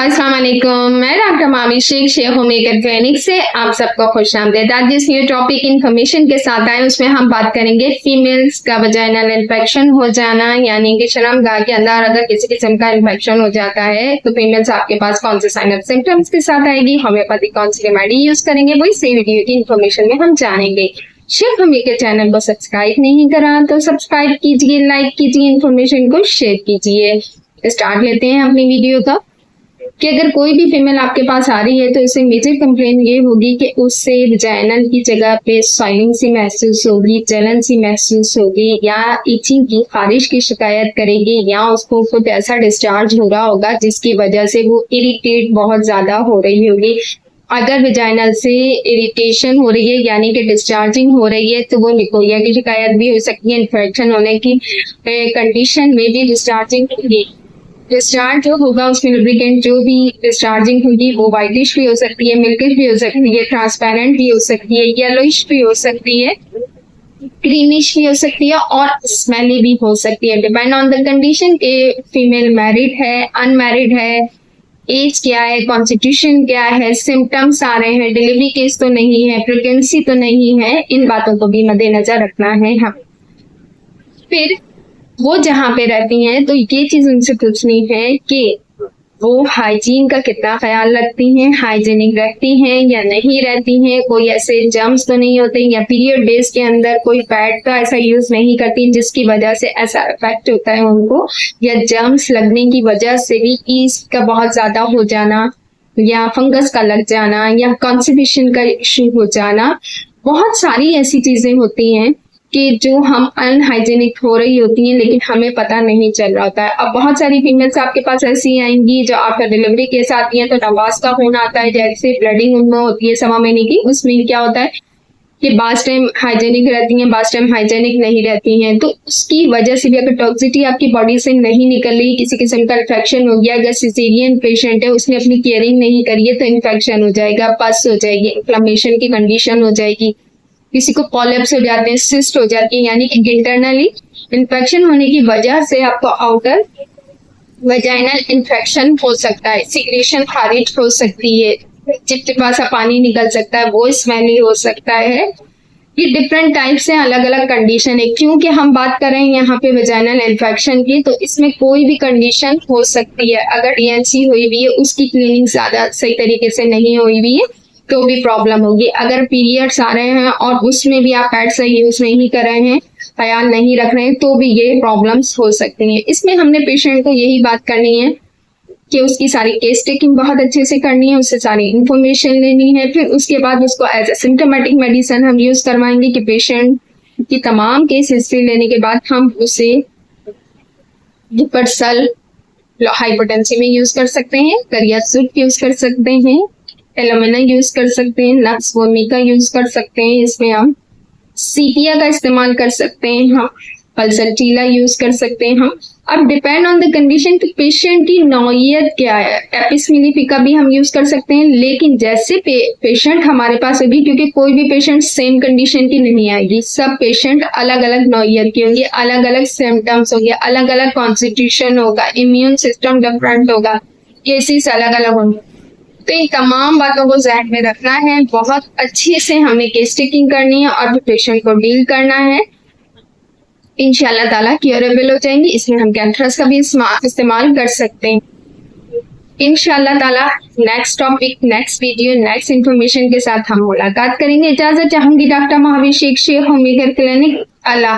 अस्सलाम वालेकुम, मैं doctor Mavi Sheikh homemaker clinic से आप सबको खुशामदीद। आज जिस न्यू टॉपिक इन्फॉर्मेशन के साथ आए उसमें हम बात करेंगे फीमेल्स का वजाइनल इन्फेक्शन हो जाना, यानी कि शर्मगाह के अंदर अगर किसी किस्म का इन्फेक्शन हो जाता है तो फीमेल्स आपके पास कौन से साइन ऑफ सिम्टम्स के साथ आएगी, होम्योपैथी कौन सी रेमेडी यूज करेंगे, वो इसी वीडियो की इन्फॉर्मेशन में हम जानेंगे। शेख होममेकर चैनल को सब्सक्राइब नहीं करा तो सब्सक्राइब कीजिए, लाइक कीजिए, इन्फॉर्मेशन को शेयर कीजिए। स्टार्ट लेते हैं अपनी वीडियो का कि अगर कोई भी फीमेल आपके पास आ रही है तो इसे मेजर कंप्लेन ये होगी कि उससे वजाइनल की जगह पे स्वेलिंग सी महसूस होगी, जलन सी महसूस होगी, या इचिंग की खारिश की शिकायत करेगी, या उसको कुछ ऐसा डिस्चार्ज हो रहा होगा जिसकी वजह से वो इरिटेट बहुत ज्यादा हो रही होगी। अगर वजाइनल से इरिटेशन हो रही है यानी कि डिस्चार्जिंग हो रही है तो वो निकोरिया की शिकायत भी हो सकती है। इन्फेक्शन होने की कंडीशन में भी डिस्चार्जिंग होगी। डिस्चार्ज जो होगा उसमें लुब्रिकेंट जो भी डिस्चार्जिंग होगी वो वाइटिश भी हो सकती है, मिल्किश भी हो सकती है, ट्रांसपेरेंट भी हो सकती है, येलोइश भी हो सकती है, क्रीमिश भी हो सकती है और स्मेली भी हो सकती है। डिपेंड ऑन द कंडीशन के फीमेल मैरिड है, अनमैरिड है, एज क्या है, कॉन्स्टिट्यूशन क्या है, सिम्टम्स आ रहे हैं, डिलीवरी केस तो नहीं है, प्रेगनेंसी तो नहीं है, इन बातों को भी मद्देनजर रखना है। हम फिर वो जहाँ पे रहती हैं तो ये चीज उनसे पूछनी है कि वो हाइजीन का कितना ख्याल रखती हैं, हाइजीनिक रहती हैं या नहीं रहती हैं, कोई ऐसे जर्म्स तो नहीं होते, या पीरियड डेज के अंदर कोई पैड का ऐसा यूज नहीं करती जिसकी वजह से ऐसा इफेक्ट होता है उनको, या जर्म्स लगने की वजह से भी ईस्ट का बहुत ज्यादा हो जाना, या फंगस का लग जाना, या कॉन्स्टिपेशन का इश्यू हो जाना। बहुत सारी ऐसी चीजें होती हैं कि जो हम अनहाइजीनिक हो रही होती हैं लेकिन हमें पता नहीं चल रहा होता है। अब बहुत सारी फीमेल्स आपके पास ऐसी आएंगी जो आफ्टर डिलीवरी केस आती हैं तो नवाज का खून आता है, जैसे ब्लडिंग उनमें होती है 6 महीने की, उसमें क्या होता है कि बास टाइम हाइजीनिक रहती हैं, बास टाइम हाइजीनिक नहीं रहती हैं, तो उसकी वजह से भी अगर टॉक्सिसिटी आपकी बॉडी से नहीं निकल रही, किसी किस्म का इन्फेक्शन हो गया, अगर सिजेरियन पेशेंट है उसने अपनी केयरिंग नहीं करी है तो इन्फेक्शन हो जाएगा, पस हो जाएगी, इन्फ्लेमेशन की कंडीशन हो जाएगी, किसी को पॉलिप्स हो जाते हैं, सिस्ट हो जाती है, यानी कि इंटरनली इन्फेक्शन होने की वजह से आपको आउटर वजाइनल इन्फेक्शन हो सकता है, सिक्रेशन खारिज हो सकती है, चिपचिपा सा पानी निकल सकता है, वो स्मेली हो सकता है। ये डिफरेंट टाइप से अलग अलग कंडीशन है। क्योंकि हम बात कर रहे हैं यहाँ पे वजाइनल इन्फेक्शन की तो इसमें कोई भी कंडीशन हो सकती है। अगर डीएनसी हुई हुई है, उसकी क्लीनिंग ज्यादा सही तरीके से नहीं हुई हुई है तो भी प्रॉब्लम होगी। अगर पीरियड्स आ रहे हैं और उसमें भी आप पैड सही यूज नहीं कर रहे हैं, ख्याल नहीं रख रहे हैं, तो भी ये प्रॉब्लम्स हो सकती हैं। इसमें हमने पेशेंट को यही बात करनी है कि उसकी सारी केस टेकिंग बहुत अच्छे से करनी है, उससे सारी इंफॉर्मेशन लेनी है, फिर उसके बाद उसको एज ए सिम्टोमेटिक मेडिसिन हम यूज करवाएंगे कि पेशेंट की तमाम केस हिस्ट्री लेने के बाद हम उसे डिपर्सल हाइपोटेंसी में यूज कर सकते हैं, करिया सूट यूज कर सकते हैं, एलोमिना यूज कर सकते हैं, नक्स वोमिका यूज कर सकते हैं, इसमें हम सीपिया का इस्तेमाल कर सकते हैं, हम पल्सटीला यूज कर सकते हैं। हम अब डिपेंड ऑन द कंडीशन कि पेशेंट की नौइयत क्या है, एपिस मिलिफिका भी हम यूज कर सकते हैं। लेकिन जैसे पेशेंट हमारे पास होगी, क्योंकि कोई भी पेशेंट सेम कंडीशन की नहीं आएगी, सब पेशेंट अलग अलग नौइयत की होंगी, अलग अलग सिम्टम्स होंगे, अलग अलग कॉन्स्टिट्यूशन होगा, इम्यून सिस्टम डिफरेंट होगा, केसेस अलग अलग होंगे। तो इन तमाम बातों को ज़हन में रखना है, बहुत अच्छे से हमें केस टेकिंग करनी है और पेशेंट को डील करना है। इंशाल्लाह ताला क्योरेबल हो जाएंगी। इसमें हम कैंथरस का भी इस्तेमाल कर सकते हैं। इंशाल्लाह ताला next topic, next video, next information के साथ हम मुलाकात करेंगे। इजाजत चाहूंगी doctor Mavi Sheikh homemaker clinic. अल्लाह।